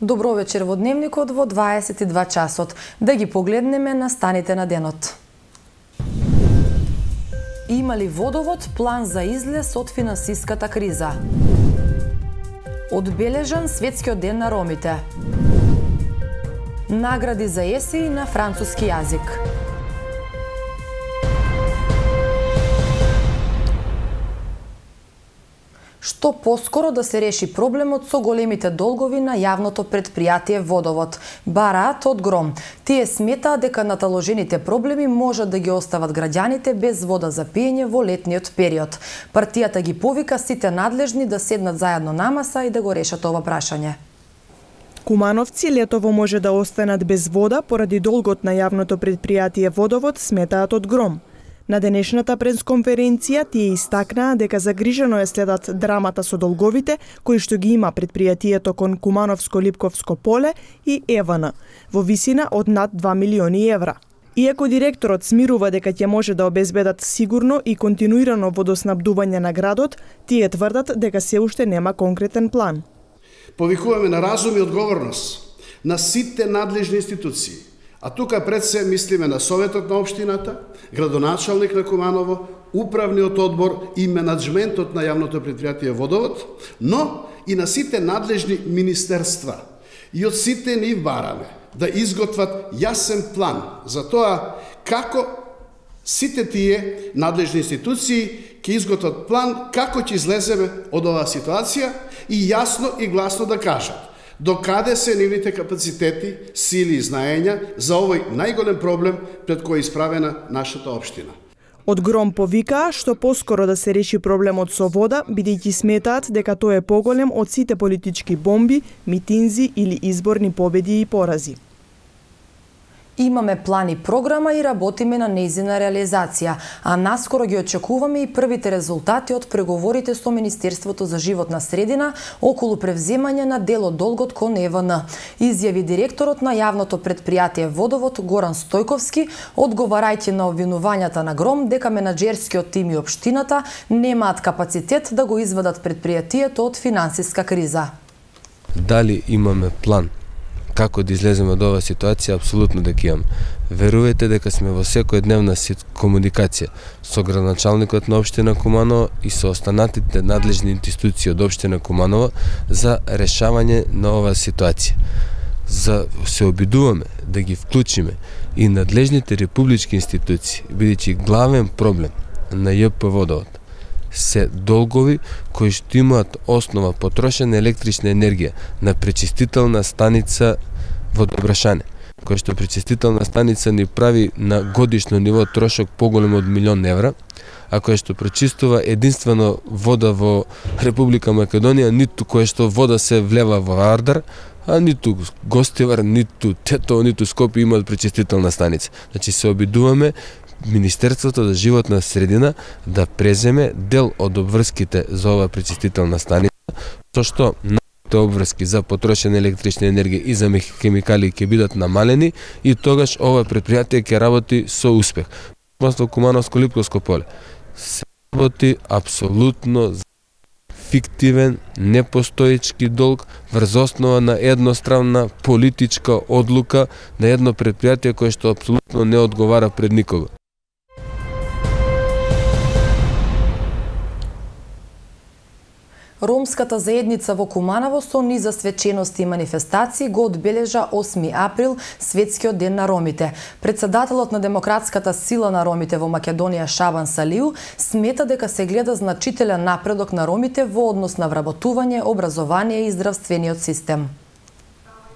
Добро вечер во Дневникот во 22 часот. Да ги погледнеме на станите на денот. Има ли водовод план за излез од финансиската криза? Одбележан Светскиот ден на ромите. Награди за есеи на француски јазик. Што поскоро да се реши проблемот со големите долгови на јавното претпријатие Водовод, бараат од Гром. Тие сметаат дека наталожените проблеми можат да ги остават граѓаните без вода за пиење во летниот период. Партијата ги повика сите надлежни да седнат заедно на маса и да го решат ова прашање. Кумановци летово може да останат без вода поради долгот на јавното претпријатие Водовод, сметаат од Гром. На денешната пресконференција тие истакнаа дека загрижено ја следат драмата со долговите кои што ги има претпријатието кон Кумановско-Липковско поле и ЕВН во висина од над 2 милиони евра. Иако директорот смирува дека ќе може да обезбедат сигурно и континуирано водоснабдување на градот, тие тврдат дека се уште нема конкретен план. Повикуваме на разум и одговорност на сите надлежни институции. А тука пред се мислиме на Советот на општината, градоначалник на Куманово, управниот одбор и менаџментот на јавното претпријатие Водовод, но и на сите надлежни министерства. И од сите ни бараме да изготват јасен план за тоа како сите тие надлежни институции ќе изготват план како ќе излеземе од оваа ситуација и јасно и гласно да кажат до каде се нивните капацитети, сили и знаења за овој најголем проблем пред кој е исправена нашата општина. Од Гром повикаа што поскоро да се реши проблемот со вода, бидејќи сметаат дека тој е поголем од сите политички бомби, митинзи или изборни победи и порази. Имаме план и програма и работиме на нејзина реализација, а наскоро ги очекуваме и првите резултати од преговорите со Министерството за животна средина околу превземање на дел од долгот кон ЕВН, изјави директорот на јавното претпријатие Водовод Горан Стојковски, одговарајќи на обвинувањата на Гром дека менаџерскиот тим и општината немаат капацитет да го извадат претпријатието од финансиска криза. Дали имаме план како да излеземе од оваа ситуација? Апсолутно дека имаме. Верувајте дека сме во секојдневна комуникација со градоначалникот на општина Куманово и со останатите надлежни институции од општина Куманово за решавање на оваа ситуација. Се обидуваме да ги вклучиме и надлежните републички институции, бидејќи главен проблем на ЈП Водовод се долгови кои што имаат основа потрошена електрична енергија на пречистителна станица во Добрашане, која што пречистителна станица ни прави на годишно ниво трошок поголем од 1 милион евра, а која што пречистува единствено вода во Република Македонија, ниту која што вода се влева во Ардар, а ниту Гостивар, ниту Тетово, ниту Скопје имаат пречистителна станица. Значи се обидуваме Министерството за животна средина да преземе дел од обврските за оваа пречистителна станица, со што нашите обврски за потрошена електрична енергија и за хемикали ќе бидат намалени и тогаш ова претпријатие ќе работи со успех. Во Кумановско-Липковско поле се работи апсолутно фиктивен, непостоечки долг врз основа на едностранна политичка одлука на едно претпријатие кое што апсолутно не одговара пред никого. Ромската заедница во Куманово со низа свечености и манифестации го одбележа 8 април Светскиот ден на ромите. Председателот на Демократската сила на ромите во Македонија Шабан Салиу смета дека се гледа значителен напредок на ромите во однос на вработување, образование и здравствениот систем.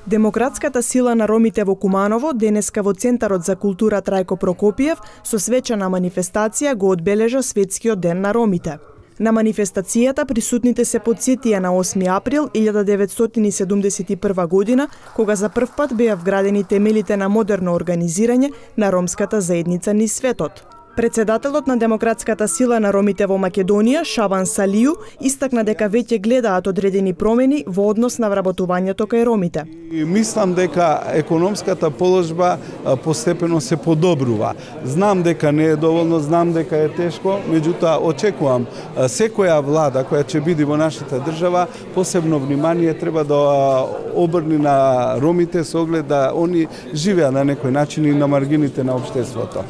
Демократската сила на ромите во Куманово денеска во Центарот за култура Трајко Прокопиев со свечана манифестација го одбележа Светскиот ден на ромите. На манифестацијата присутните се потсетија на 8 април 1971 година, кога за прв пат беа вградени темелите на модерно организирање на ромската заедница низ светот. Председателот на Демократската сила на ромите во Македонија, Шабан Салију, истакна дека веќе гледаат одредени промени во однос на вработувањето кај ромите. Мислам дека економската положба постепено се подобрува. Знам дека не е доволно, знам дека е тешко, меѓутоа очекувам секоја влада која ќе биде во нашата држава посебно внимание треба да обрни на ромите со оглед да они живеат на некој начин и на маргините на општеството.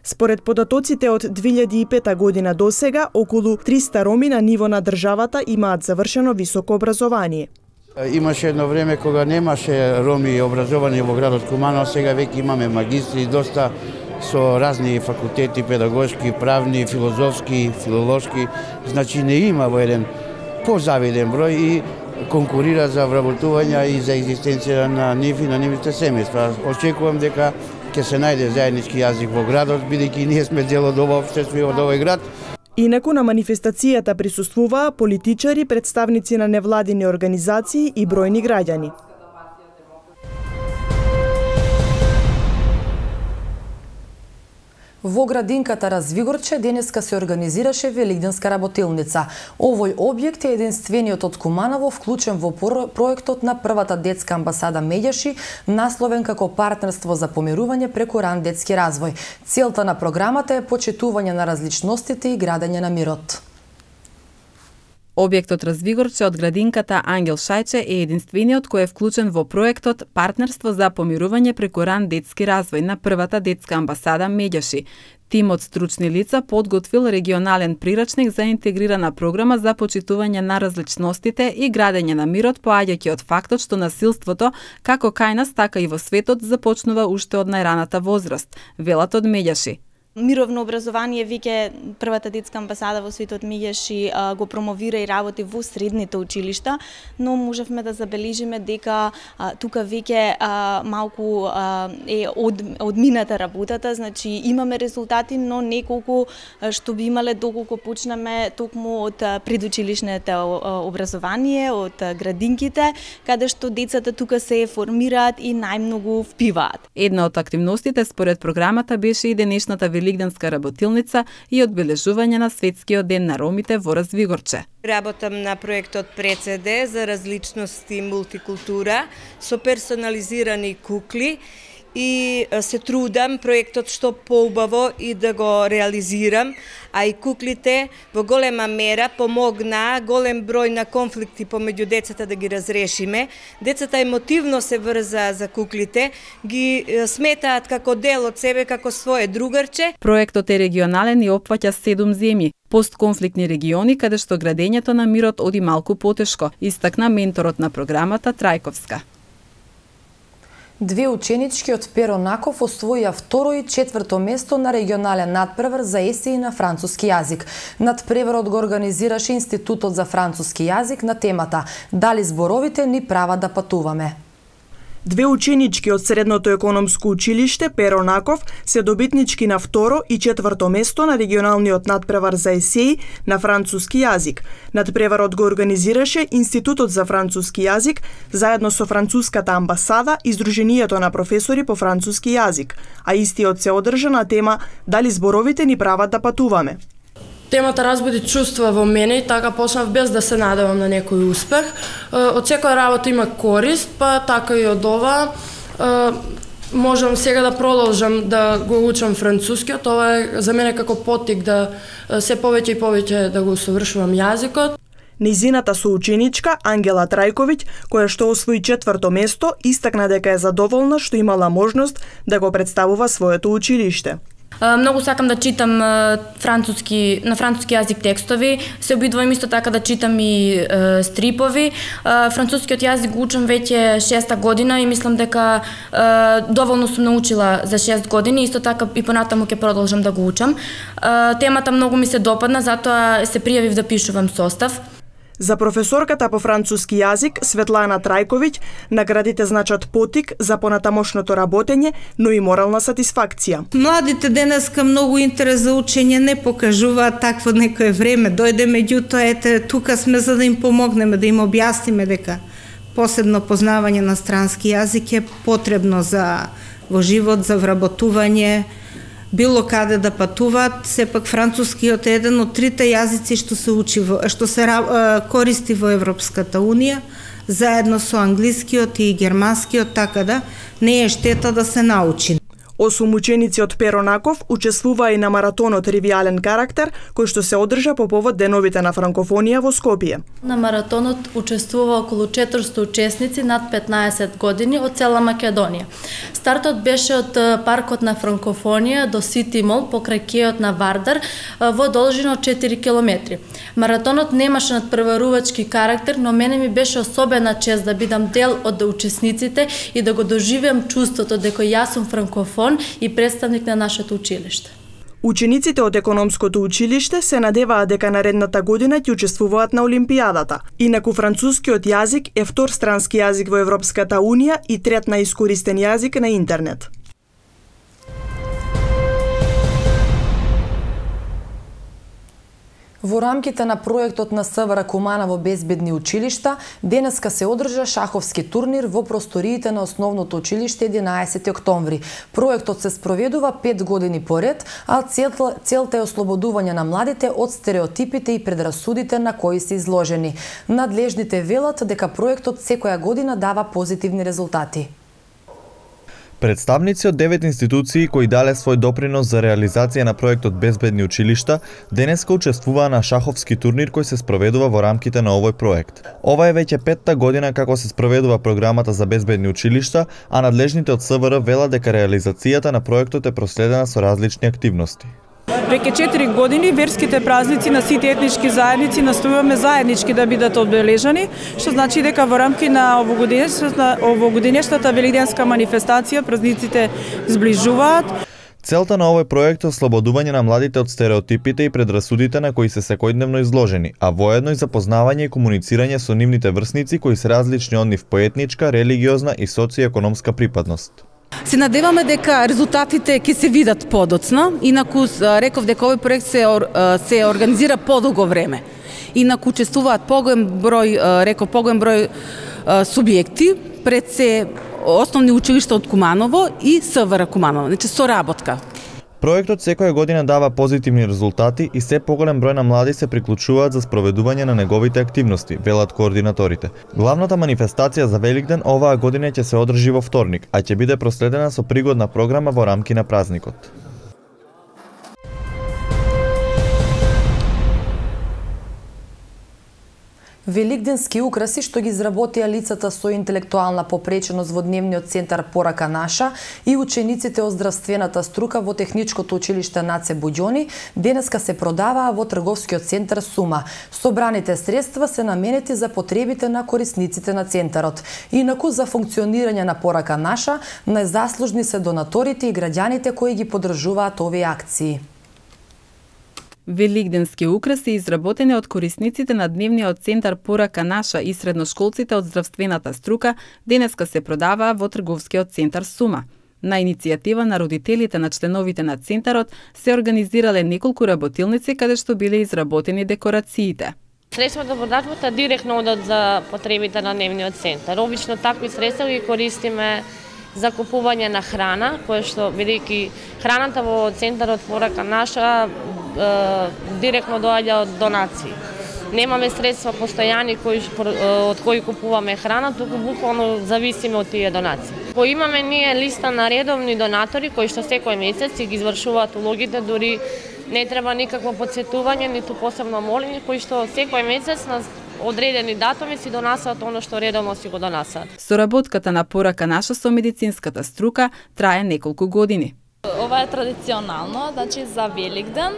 Според податоците од 2005 година до сега, околу 300 роми на ниво на државата имаат завршено високо образование. Имаше едно време кога немаше роми образовани во градот Куманово, сега веќе имаме магистри, доста со разни факултети, педагошки, правни, филозофски, филолошки, значи не има во еден позавиден број и конкурира за вработување и за екзистенција на нив и на нивните семејства. Очекувам дека ќе се најде заеднички јазик во градот, бидејќи ние сме дел од ова општество и од овој град. Инаку на манифестацијата присуствуваа политичари, представници на невладини организации и бројни граѓани. Во градинката Развигорче денеска се организираше велигденска работилница. Овој објект е единствениот од Куманово вклучен во проектот на првата детска амбасада Меѓаши, насловен како партнерство за помирување преку ран детски развој. Целта на програмата е почитување на различностите и градење на мирот. Објектот Развигорче од градинката Ангел Шајче е единствениот кој е вклучен во проектот Партнерство за помирување преку ран детски развој на првата детска амбасада Меѓаши. Тимот стручни лица подготвил регионален прирачник за интегрирана програма за почитување на различностите и градење на мирот, поаѓајќи од фактот што насилството, како кај нас, така и во светот, започнува уште од најраната возраст, велат од Меѓаши. Мировно образование веќе првата детска амбасада во светот Меѓаши го промовира и работи во средните училишта, но можевме да забележиме дека тука веќе малку е одмината работата, значи имаме резултати, но неколку што би имале доколку почнеме токму од предучилишното образование, од градинките, каде што децата тука се формираат и најмногу впиваат. Една од активностите според програмата беше и денешната велигденска работилница и одбележување на Светскиот ден на ромите во Развигорче. Работам на проектот ПРЕЦЕДЕ за различност и мултикултура со персонализирани кукли и се трудам проектот што поубаво и да го реализирам, а и куклите во голема мера помогнаа голем број на конфликти помеѓу децата да ги разрешиме. Децата емотивно се врзаа за куклите, ги сметаат како дел од себе, како свое другарче. Проектот е регионален и опфаќа 7 земји, постконфликтни региони каде што градењето на мирот оди малку потешко, истакна менторот на програмата Трајковска. Две ученички од Перо Наков освоија 2 и 4 место на регионален надпревар за есеи на француски јазик. Надпреварот го организираше Институтот за француски јазик на темата "Дали зборовите ни прават да патуваме?". Две ученички од Средното економско училиште Перо Наков се добитнички на 2 и 4 место на регионалниот надпревар за есеи на француски јазик. Надпреварот го организираше Институтот за француски јазик заедно со Француската амбасада и Сдруженијето на професори по француски јазик, а истиот се одржа на тема "Дали зборовите ни прават да патуваме?". Темата разбуди чувства во мене и така почнав без да се надевам на некој успех. Од секоја работа има корист, па така и од ова. Можам сега да продолжам да го учам францускиот. Ова е за мене како поттик да се повеќе и повеќе да го усовршувам јазикот. Низината соученичка Ангела Трајковиќ, која што освои 4 место, истакна дека е задоволна што имала можност да го представува своето училиште. Многу сакам да читам на француски јазик текстови, се обидувам исто така да читам и стрипови. Францускиот јазик го учам веќе 6-та година и мислам дека доволно сум научила за 6 години, исто така и понатаму ќе продолжам да го учам. Темата многу ми се допадна, затоа се пријавив да пишувам состав. За професорката по француски јазик Светлана Трајковиќ наградите значат поттик за понатамошното работење, но и морална сатисфакција. Младите денеска многу интерес за учење не покажуваат такво некое време. Дојде меѓутоа, ете, тука сме за да им помогнеме, да им објасниме дека посебно познавање на странски јазик е потребно за во живот, за вработување, било каде да патуваат. Сепак францускиот е еден од трите јазици што се користи во Европската унија, заедно со англискиот и германскиот, така да не е штета да се научи. 8 ученици од Перонаков учествуваа и на маратонот Ривијален карактер, кој што се одржа по повод деновите на франкофонија во Скопје. На маратонот учествува околу 400 учесници над 15 години од цела Македонија. Стартот беше од паркот на франкофонија до Сити Мол покрај кејот на Вардар во должина од 4 километри. Маратонот немаше надпреварувачки карактер, но мене ми беше особена чест да бидам дел од учесниците и да го доживеам чувството дека јас сум франкофон и представник на нашето училиште. Учениците од економското училиште се надеваат дека наредната година ќе учествуваат на Олимпијадата. Инаку францускиот јазик е втор странски јазик во Европската унија и трет наискористен јазик на интернет. Во рамките на проектот на СВР Куманово безбедни училишта, денеска се одржа шаховски турнир во просториите на основното училиште 11 октомври. Проектот се спроведува 5 години поред, а целта е ослободување на младите од стереотипите и предрасудите на кои се изложени. Надлежните велат дека проектот секоја година дава позитивни резултати. Представници од 9 институции кои дале свој допринос за реализација на проектот Безбедни училишта, денеска учествуваа на шаховски турнир кој се спроведува во рамките на овој проект. Ова е веќе 5-та година како се спроведува програмата за безбедни училишта, а надлежните од СВР велат дека реализацијата на проектот е проследена со различни активности. Веќе 4 години верските празници на сите етнички заедници настојуваме заеднички да бидат одбележани, што значи дека во рамки на овогодинешната велигденска манифестација празниците зближуваат. Целта на овој проект е ослободување на младите од стереотипите и предрасудите на кои се секојдневно изложени, а воедно и запознавање и комуницирање со нивните врсници кои се различни од нив по етничка, религиозна и социјекономска припадност. Се надеваме дека резултатите ќе се видат подоцна, инаку реков дека овој проект се организира подолго време. Инаку учествуваат поголем број субјекти, пред се основни училишта од Куманово и СВР Куманово, значи соработка. Проектот секоја година дава позитивни резултати и се поголем број на млади се приклучуваат за спроведување на неговите активности, велат координаторите. Главната манифестација за Великден оваа година ќе се одржи во вторник, а ќе биде проследена со пригодна програма во рамки на празникот. Великденски украси што ги изработија лицата со интелектуална попреченост во дневниот центар Порака наша и учениците од здравствената струка во Техничкото училиште Наце Буѓони денеска се продаваа во трговскиот центар Сума. Собраните средства се наменети за потребите на корисниците на центарот. Инаку за функционирање на Порака наша најзаслужни се донаторите и граѓаните кои ги поддржуваат овие акции. Великденски украси изработени од корисниците на дневниот центар Порака наша и средношколците од здравствената струка денеска се продаваа во трговскиот центар Сума. На иницијатива на родителите на членовите на центарот се организирале неколку работилници каде што биле изработени декорациите. Средствата во продажбата директно одат за потребите на дневниот центар. Обично такви средства ги користиме за купување на храна, кое што бидејќи храната во центарот Порака наша директно доаѓа од донации. Немаме средства постојани од кои купуваме храна, туку буквално зависиме од тие донации. Кој имаме ние листа на редовни донатори кои што секој месец ги извршуваат улогите, дури не треба никакво потсетување, ниту посебно молење, кои што секој месец на одредени датуми си донасаат оно што редовно си го донасаат. Соработката на Порака наша со медицинската струка трае неколку години. Ова е традиционално, значи за Великден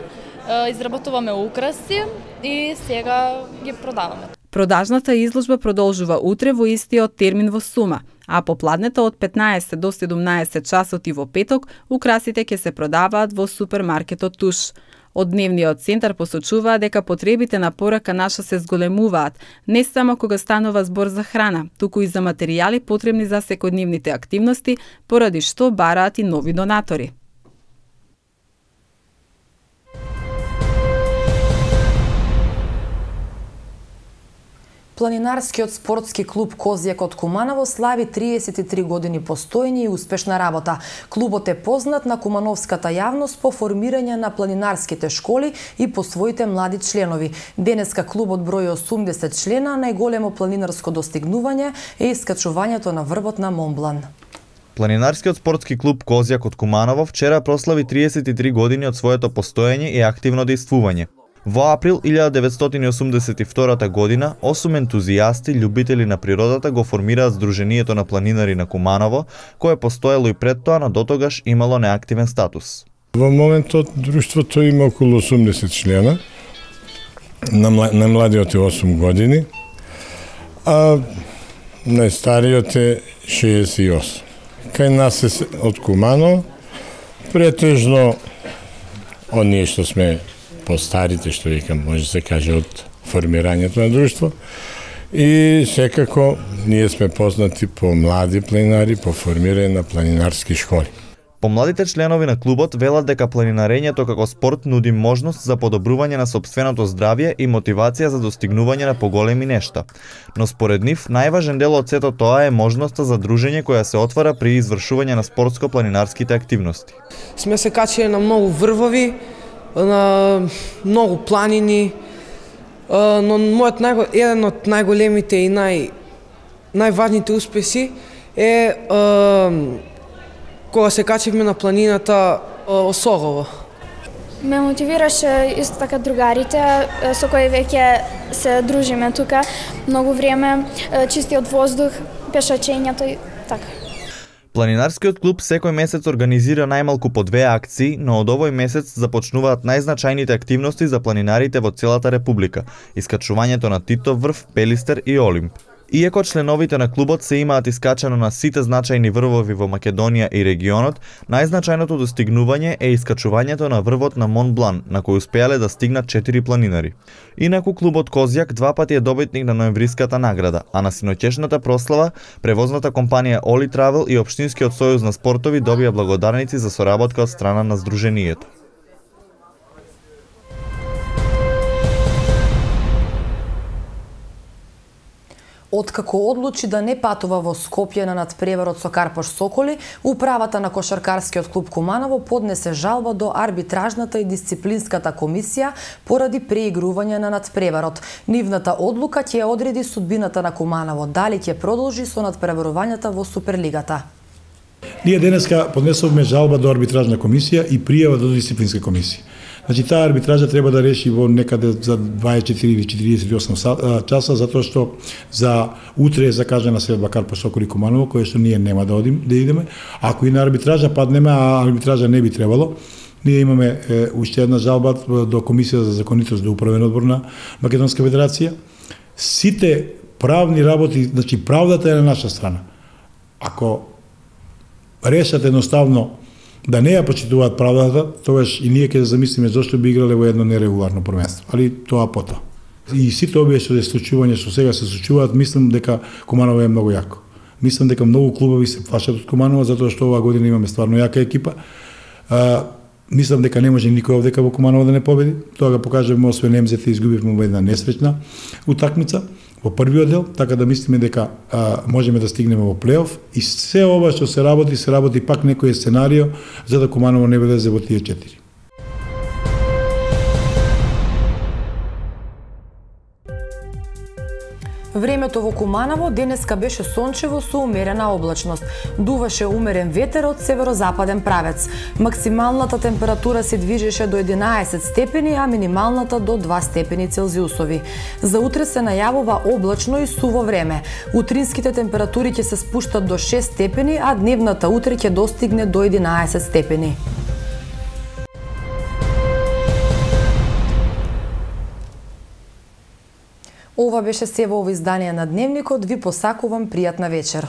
изработуваме украси и сега ги продаваме. Продажната изложба продолжува утре во истиот термин во Сума, а попладнета од 15 до 17 часот и во петок украсите ќе се продаваат во супермаркетот Туш. Од дневниот центар посочуваа дека потребите на Порака наша се зголемуваат, не само кога станува збор за храна, туку и за материјали потребни за секојдневните активности, поради што бараат и нови донатори. Планинарскиот спортски клуб Козјак од Куманово слави 33 години постоење и успешна работа. Клубот е познат на кумановската јавност по формирање на планинарските школи и по своите млади членови. Денеска клубот брои 80 члена, најголемо планинарско достигнување е искачувањето на врвот на Монблан. Планинарскиот спортски клуб Козјак од Куманово вчера прослави 33 години од своето постоење и активно действување. Во април 1982 година, 8 ентузијасти, љубители на природата го формираат Сдруженијето на планинари на Куманово, кое постоело и пред тоа, но дотогаш имало неактивен статус. Во моментот друштвото има околу 80 члена, најмладиот е 8 години, а најстариот е 68. Кај нас е од Куманово, претежно оние што сме постарите, што викам, може се каже од формирањето на друштво. И секако ние сме познати по млади планинари, по формирање на планинарски школи. Помладите членови на клубот велат дека планинарењето како спорт нуди можност за подобрување на сопственото здравје и мотивација за достигнување на поголеми нешта. Но според нив, најважен дел од сето тоа е можноста за дружење која се отвара при извршување на спортско-планинарските активности. Сме се качили на многу врвови, на многу планини, но еден од најголемите и најважните успеси е кога се качивме на планината Осогово. Ме мотивираше исто така другарите со кои веќе се дружиме тука многу време, чистиот воздух, пешачењето и така. Планинарскиот клуб секој месец организира најмалку по 2 акции, но од овој месец започнуваат најзначајните активности за планинарите во целата република – искачувањето на Титов врв, Пелистер и Олимп. Иако членовите на клубот се имаат искачано на сите значајни врвови во Македонија и регионот, најзначајното достигнување е искачувањето на врвот на Монблан, на кој успеале да стигнат 4 планинари. Инаку клубот Козјак 2 пати е добитник на ноемвриската награда, а на синоќешната прослава превозната компанија Оли Травел и Општинскиот сојуз на спортови добија благодарници за соработка од страна на Сдруженијето. Откако одлучи да не патува во Скопје на надпреварот со Карпош Соколи, управата на кошаркарскиот клуб Куманово поднесе жалба до арбитражната и дисциплинската комисија поради преигрување на надпреварот. Нивната одлука ќе одреди судбината на Куманово, дали ќе продолжи со надпреварувањата во Суперлигата. Ние денеска поднесовме жалба до арбитражна комисија и пријава до дисциплинска комисија. Значи, таа арбитража треба да реши во некаде за 24 или 48 часа, затоа што за утре е закажана средба Карпош Соколи Куманово, која што ние нема да идеме. Ако и на арбитража паднеме, а арбитража не би требало, ние имаме уште една жалба до Комисија за законитост до Управен одбор на Македонска федерација. Сите правни работи, значи правдата е на наша страна. Ако решат едноставно да не ја почитуваат правдата, тогаш и ние ќе да замислиме зошто би играле во едно нерегуларно првенство. Али тоа потоа. И сите овие што случувања што сега се случуваат, мислам дека Куманово е многу јако. Мислам дека многу клубови се плашат од Куманово затоа што оваа година имаме стварно јака екипа. Мислам дека не може никој овдека во Куманово да не победи. Тоа го покажавме освен Немзете, изгубивме во една несреќна утакмица во првиот дел, така да мислиме дека можеме да стигнеме во плейоф и се ова што се работи пак некој сценарио за да Куманово не влезе во тие 4. Времето во Куманово денеска беше сончево со умерена облачност. Дуваше умерен ветер од северозападен правец. Максималната температура се движеше до 11 степени, а минималната до 2 степени Целзиусови. За утре се најавува облачно и суво време. Утринските температури ќе се спуштат до 6 степени, а дневната утре ќе достигне до 11 степени. Ова беше се во ово издание на Дневникот. Ви посакувам пријатна вечер.